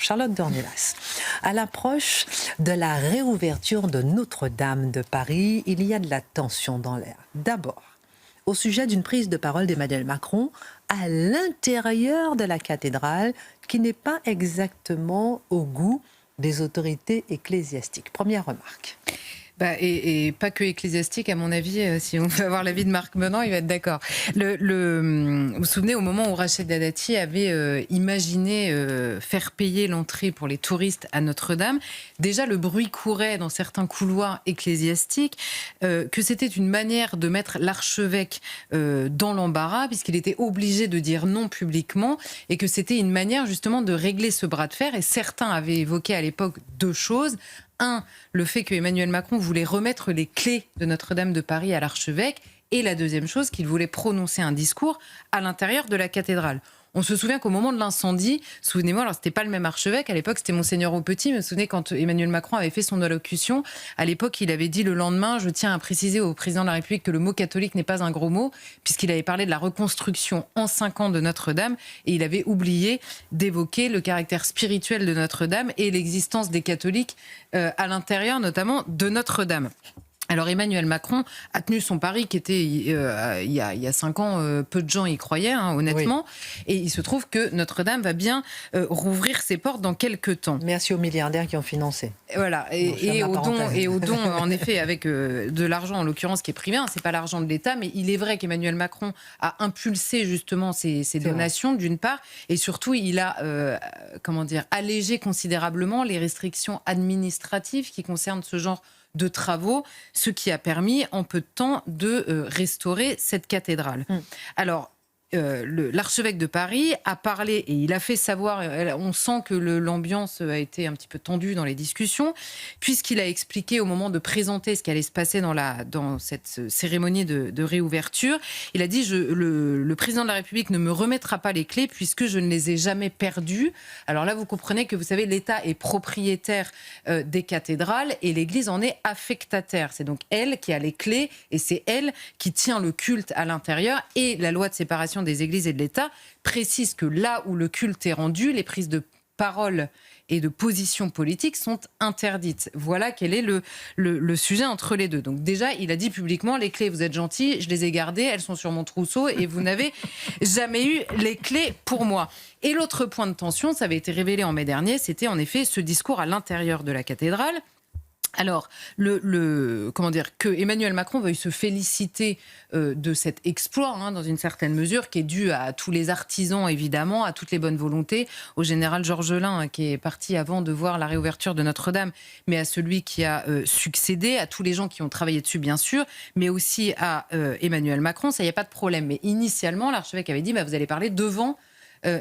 Charlotte Dornelas. À l'approche de la réouverture de Notre-Dame de Paris, il y a de la tension dans l'air. D'abord, au sujet d'une prise de parole d'Emmanuel Macron à l'intérieur de la cathédrale qui n'est pas exactement au goût des autorités ecclésiastiques. Première remarque. Et pas que ecclésiastique, à mon avis, si on veut avoir l'avis de Marc Menant, il va être d'accord. Vous vous souvenez, au moment où Rachid Dati avait imaginé faire payer l'entrée pour les touristes à Notre-Dame, déjà le bruit courait dans certains couloirs ecclésiastiques que c'était une manière de mettre l'archevêque dans l'embarras, puisqu'il était obligé de dire non publiquement, et que c'était une manière justement de régler ce bras de fer. Et certains avaient évoqué à l'époque deux choses. Un, le fait que Emmanuel Macron voulait remettre les clés de Notre-Dame de Paris à l'archevêque. Et la deuxième chose, qu'il voulait prononcer un discours à l'intérieur de la cathédrale. On se souvient qu'au moment de l'incendie, souvenez-moi, alors c'était pas le même archevêque, à l'époque c'était Monseigneur Aupetit, mais vous vous souvenez quand Emmanuel Macron avait fait son allocution, à l'époque il avait dit le lendemain, je tiens à préciser au président de la République que le mot catholique n'est pas un gros mot, puisqu'il avait parlé de la reconstruction en 5 ans de Notre-Dame, et il avait oublié d'évoquer le caractère spirituel de Notre-Dame et l'existence des catholiques à l'intérieur notamment de Notre-Dame. Alors Emmanuel Macron a tenu son pari qui était il y a 5 ans, peu de gens y croyaient, honnêtement. Oui. Et il se trouve que Notre-Dame va bien rouvrir ses portes dans quelques temps. Merci aux milliardaires qui ont financé. Voilà, et aux dons, en effet, avec de l'argent, en l'occurrence, qui est privé, c'est pas l'argent de l'État, mais il est vrai qu'Emmanuel Macron a impulsé justement ces donations, d'une part, et surtout, il a allégé considérablement les restrictions administratives qui concernent ce genre de travaux, ce qui a permis en peu de temps de restaurer cette cathédrale. Alors, l'archevêque de Paris a parlé et il a fait savoir, on sent que l'ambiance a été un petit peu tendue dans les discussions, puisqu'il a expliqué au moment de présenter ce qui allait se passer dans cette cérémonie de réouverture, il a dit le président de la République ne me remettra pas les clés puisque je ne les ai jamais perdues. Alors là, vous comprenez que, vous savez, l'État est propriétaire des cathédrales et l'Église en est affectataire. C'est donc elle qui a les clés et c'est elle qui tient le culte à l'intérieur, et la loi de séparation des églises et de l'État précise que là où le culte est rendu, les prises de parole et de position politique sont interdites. Voilà quel est le sujet entre les deux. Donc déjà, il a dit publiquement, les clés, vous êtes gentils, je les ai gardées, elles sont sur mon trousseau et vous n'avez jamais eu les clés pour moi. Et l'autre point de tension, ça avait été révélé en mai dernier, c'était en effet ce discours à l'intérieur de la cathédrale. Alors, que Emmanuel Macron veuille se féliciter de cet exploit, dans une certaine mesure, qui est dû à tous les artisans, évidemment, à toutes les bonnes volontés, au général Georges Lain, qui est parti avant de voir la réouverture de Notre-Dame, mais à celui qui a succédé, à tous les gens qui ont travaillé dessus, bien sûr, mais aussi à Emmanuel Macron, ça, il n'y a pas de problème. Mais initialement, l'archevêque avait dit, vous allez parler devant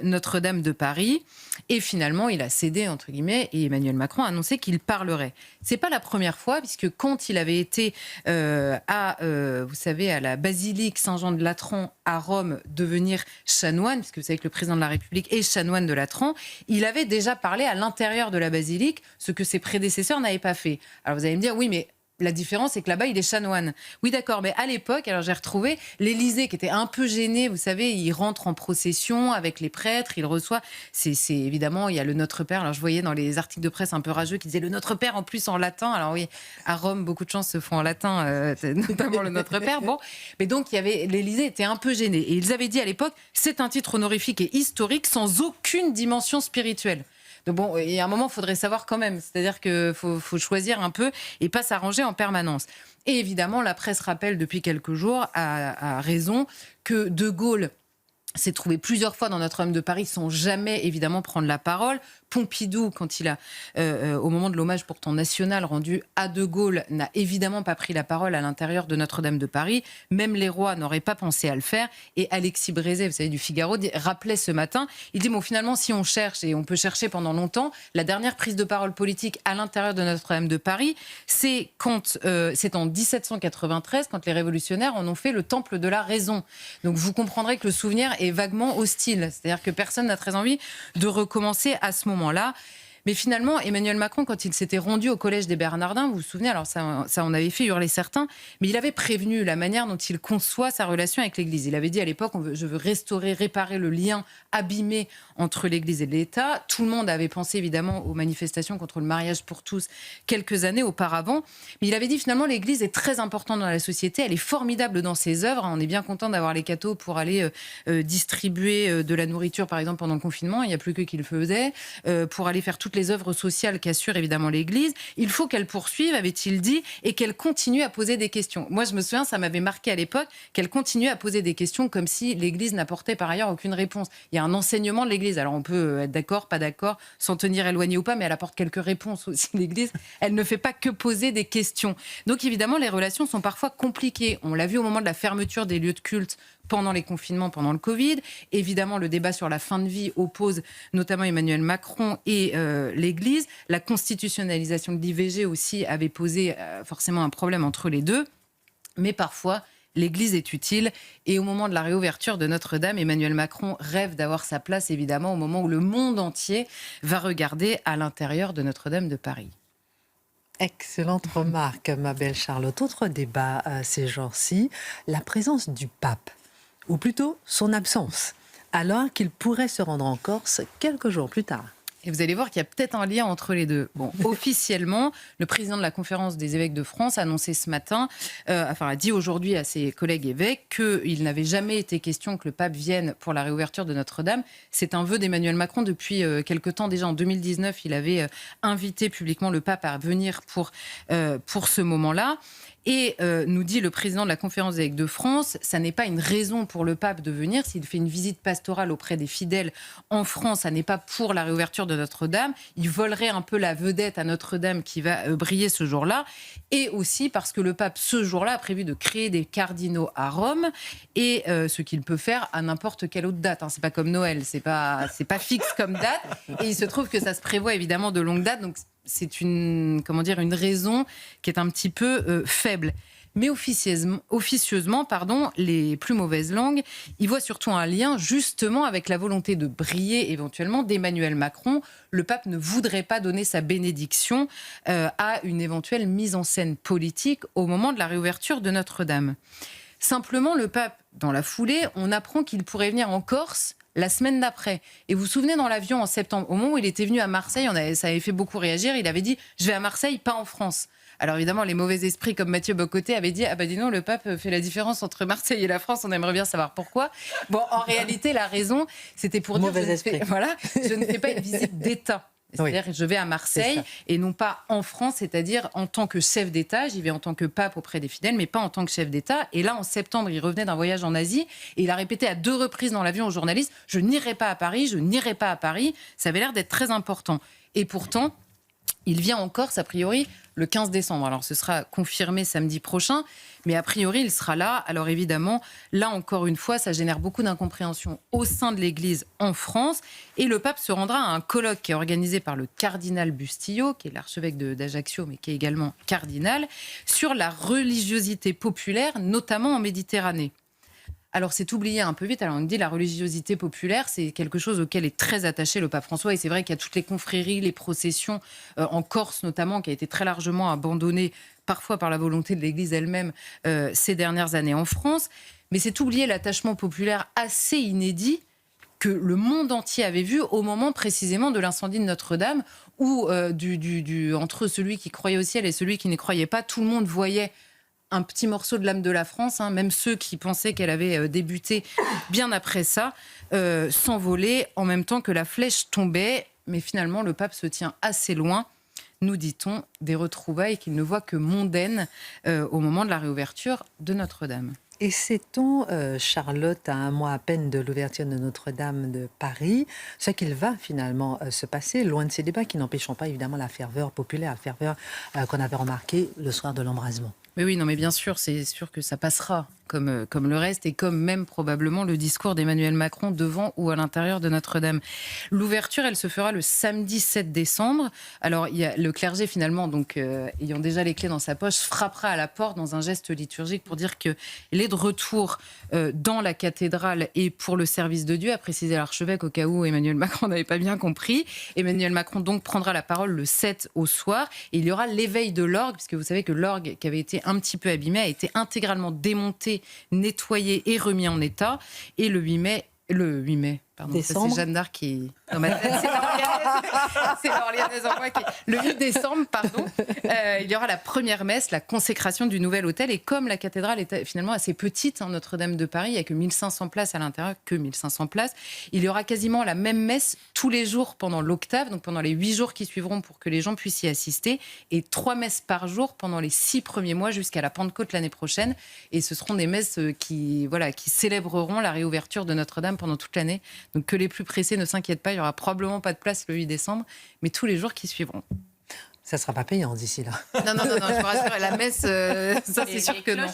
Notre-Dame de Paris, et finalement il a cédé entre guillemets et Emmanuel Macron a annoncé qu'il parlerait. C'est pas la première fois, puisque quand il avait été vous savez, à la basilique Saint-Jean de Latran à Rome, devenir chanoine, puisque vous savez que le président de la République est chanoine de Latran, il avait déjà parlé à l'intérieur de la basilique, ce que ses prédécesseurs n'avaient pas fait. Alors vous allez me dire, oui, mais la différence, c'est que là-bas, il est chanoine. Oui, d'accord, mais à l'époque, alors j'ai retrouvé l'Élysée qui était un peu gêné. Vous savez, il rentre en procession avec les prêtres, il reçoit. C'est évidemment, il y a le Notre Père. Alors je voyais dans les articles de presse un peu rageux qui disaient le Notre Père en plus en latin. Alors oui, à Rome, beaucoup de choses se font en latin, notamment le Notre Père. Bon, mais donc l'Élysée était un peu gêné. Et ils avaient dit à l'époque, c'est un titre honorifique et historique sans aucune dimension spirituelle. Donc bon, il y a un moment, il faudrait savoir quand même. C'est-à-dire qu'il faut choisir un peu et pas s'arranger en permanence. Et évidemment, la presse rappelle depuis quelques jours, à raison, que De Gaulle s'est trouvé plusieurs fois dans Notre-Dame de Paris sans jamais, évidemment, prendre la parole. Pompidou, quand il a, au moment de l'hommage pourtant national rendu à De Gaulle, n'a évidemment pas pris la parole à l'intérieur de Notre-Dame de Paris. Même les rois n'auraient pas pensé à le faire. Et Alexis Brézé, vous savez, du Figaro, rappelait ce matin, il dit, finalement, si on cherche, et on peut chercher pendant longtemps, la dernière prise de parole politique à l'intérieur de Notre-Dame de Paris, c'est en 1793, quand les révolutionnaires en ont fait le temple de la raison. Donc vous comprendrez que le souvenir est vaguement hostile. C'est-à-dire que personne n'a très envie de recommencer à ce moment-là. Mais finalement, Emmanuel Macron, quand il s'était rendu au collège des Bernardins, vous vous souvenez, alors ça on avait fait hurler certains, mais il avait prévenu la manière dont il conçoit sa relation avec l'Église. Il avait dit à l'époque, je veux restaurer, réparer le lien abîmé entre l'Église et l'État. Tout le monde avait pensé évidemment aux manifestations contre le mariage pour tous quelques années auparavant. Mais il avait dit finalement, l'Église est très importante dans la société, elle est formidable dans ses œuvres. On est bien content d'avoir les cathos pour aller distribuer de la nourriture, par exemple, pendant le confinement. Il n'y a plus que qui le faisaient. Pour aller faire toutes les œuvres sociales qu'assure évidemment l'Église. Il faut qu'elle poursuive, avait-il dit, et qu'elle continue à poser des questions. Moi, je me souviens, ça m'avait marqué à l'époque, qu'elle continuait à poser des questions comme si l'Église n'apportait par ailleurs aucune réponse. Il y a un enseignement de l'Église. Alors, on peut être d'accord, pas d'accord, s'en tenir éloigné ou pas, mais elle apporte quelques réponses aussi, l'Église. Elle ne fait pas que poser des questions. Donc, évidemment, les relations sont parfois compliquées. On l'a vu au moment de la fermeture des lieux de culte pendant les confinements, pendant le Covid. Évidemment, le débat sur la fin de vie oppose notamment Emmanuel Macron et l'Église. La constitutionnalisation de l'IVG aussi avait posé forcément un problème entre les deux. Mais parfois, l'Église est utile. Et au moment de la réouverture de Notre-Dame, Emmanuel Macron rêve d'avoir sa place, évidemment, au moment où le monde entier va regarder à l'intérieur de Notre-Dame de Paris. Excellente remarque, ma belle Charlotte. Autre débat ces jours-ci, la présence du pape, ou plutôt son absence, alors qu'il pourrait se rendre en Corse quelques jours plus tard. Et vous allez voir qu'il y a peut-être un lien entre les deux. Bon, officiellement, le président de la Conférence des évêques de France a annoncé ce matin, a dit aujourd'hui à ses collègues évêques qu'il n'avait jamais été question que le pape vienne pour la réouverture de Notre-Dame. C'est un vœu d'Emmanuel Macron depuis quelque temps. Déjà en 2019, il avait invité publiquement le pape à venir pour ce moment-là. Et nous dit le président de la Conférence des évêques de France, ça n'est pas une raison pour le pape de venir. S'il fait une visite pastorale auprès des fidèles en France, ça n'est pas pour la réouverture de Notre-Dame. Il volerait un peu la vedette à Notre-Dame qui va briller ce jour-là. Et aussi parce que le pape, ce jour-là, a prévu de créer des cardinaux à Rome. Et ce qu'il peut faire à n'importe quelle autre date. C'est pas comme Noël, c'est pas fixe comme date. Et il se trouve que ça se prévoit évidemment de longue date. Donc c'est une raison qui est un petit peu faible. Mais officieusement, les plus mauvaises langues, ils voient surtout un lien justement avec la volonté de briller éventuellement d'Emmanuel Macron. Le pape ne voudrait pas donner sa bénédiction à une éventuelle mise en scène politique au moment de la réouverture de Notre-Dame. Simplement, le pape, dans la foulée, on apprend qu'il pourrait venir en Corse la semaine d'après. Et vous vous souvenez, dans l'avion en septembre, au moment où il était venu à Marseille, ça avait fait beaucoup réagir, il avait dit « je vais à Marseille, pas en France ». Alors évidemment, les mauvais esprits comme Mathieu Bocoté avaient dit « ah bah dis non, le pape fait la différence entre Marseille et la France, on aimerait bien savoir pourquoi ». Bon, en réalité, la raison, c'était pour dire je ne fais pas une visite d'État. C'est-à-dire que je vais à Marseille et non pas en France, c'est-à-dire en tant que chef d'État. J'y vais en tant que pape auprès des fidèles, mais pas en tant que chef d'État. Et là, en septembre, il revenait d'un voyage en Asie et il a répété à 2 reprises dans l'avion aux journalistes « je n'irai pas à Paris, je n'irai pas à Paris ». Ça avait l'air d'être très important. Et pourtant, il vient en Corse, a priori, le 15 décembre. Alors, ce sera confirmé samedi prochain, mais a priori, il sera là. Alors, évidemment, là, encore une fois, ça génère beaucoup d'incompréhension au sein de l'Église en France. Et le pape se rendra à un colloque qui est organisé par le cardinal Bustillo, qui est l'archevêque d'Ajaccio, mais qui est également cardinal, sur la religiosité populaire, notamment en Méditerranée. Alors, c'est oublié un peu vite. Alors, on dit la religiosité populaire, c'est quelque chose auquel est très attaché le pape François. Et c'est vrai qu'il y a toutes les confréries, les processions, en Corse notamment, qui a été très largement abandonnée, parfois par la volonté de l'Église elle-même, ces dernières années en France. Mais c'est oublier l'attachement populaire assez inédit que le monde entier avait vu au moment précisément de l'incendie de Notre-Dame, où entre celui qui croyait au ciel et celui qui n'y croyait pas, tout le monde voyait un petit morceau de l'âme de la France, même ceux qui pensaient qu'elle avait débuté bien après ça, s'envoler en même temps que la flèche tombait. Mais finalement, le pape se tient assez loin, nous dit-on, des retrouvailles qu'il ne voit que mondaines au moment de la réouverture de Notre-Dame. Et sait-on, Charlotte, à un mois à peine de l'ouverture de Notre-Dame de Paris, ce qu'il va finalement se passer, loin de ces débats qui n'empêcheront pas évidemment la ferveur populaire, la ferveur qu'on avait remarquée le soir de l'embrasement? Mais oui, non, mais bien sûr, c'est sûr que ça passera. comme le reste, et comme même probablement le discours d'Emmanuel Macron devant ou à l'intérieur de Notre-Dame. L'ouverture, elle se fera le samedi 7 décembre. Alors, il y a le clergé, finalement, donc, ayant déjà les clés dans sa poche, frappera à la porte dans un geste liturgique pour dire qu'il est de retour dans la cathédrale et pour le service de Dieu, a précisé l'archevêque au cas où Emmanuel Macron n'avait pas bien compris. Emmanuel Macron donc prendra la parole le 7 au soir et il y aura l'éveil de l'orgue, puisque vous savez que l'orgue qui avait été un petit peu abîmé a été intégralement démonté, nettoyé et remis en état. Et le 8 mai, pardon, ça, c'est Jeanne d'Arc qui... Dans ma tête, c'est l'Orléanaise en moi qui... Le 8 décembre, pardon, il y aura la première messe, la consécration du nouvel hôtel. Et comme la cathédrale est finalement assez petite, Notre-Dame de Paris, il n'y a que 1500 places à l'intérieur, que 1500 places, il y aura quasiment la même messe tous les jours pendant l'octave, donc pendant les 8 jours qui suivront pour que les gens puissent y assister, et 3 messes par jour pendant les 6 premiers mois jusqu'à la Pentecôte l'année prochaine. Et ce seront des messes qui célébreront la réouverture de Notre-Dame pendant toute l'année. Donc que les plus pressés ne s'inquiètent pas, il n'y aura probablement pas de place le 8 décembre, mais tous les jours qui suivront. Ça ne sera pas payant d'ici là. Non, je vous rassure, la messe, ça c'est sûr que non.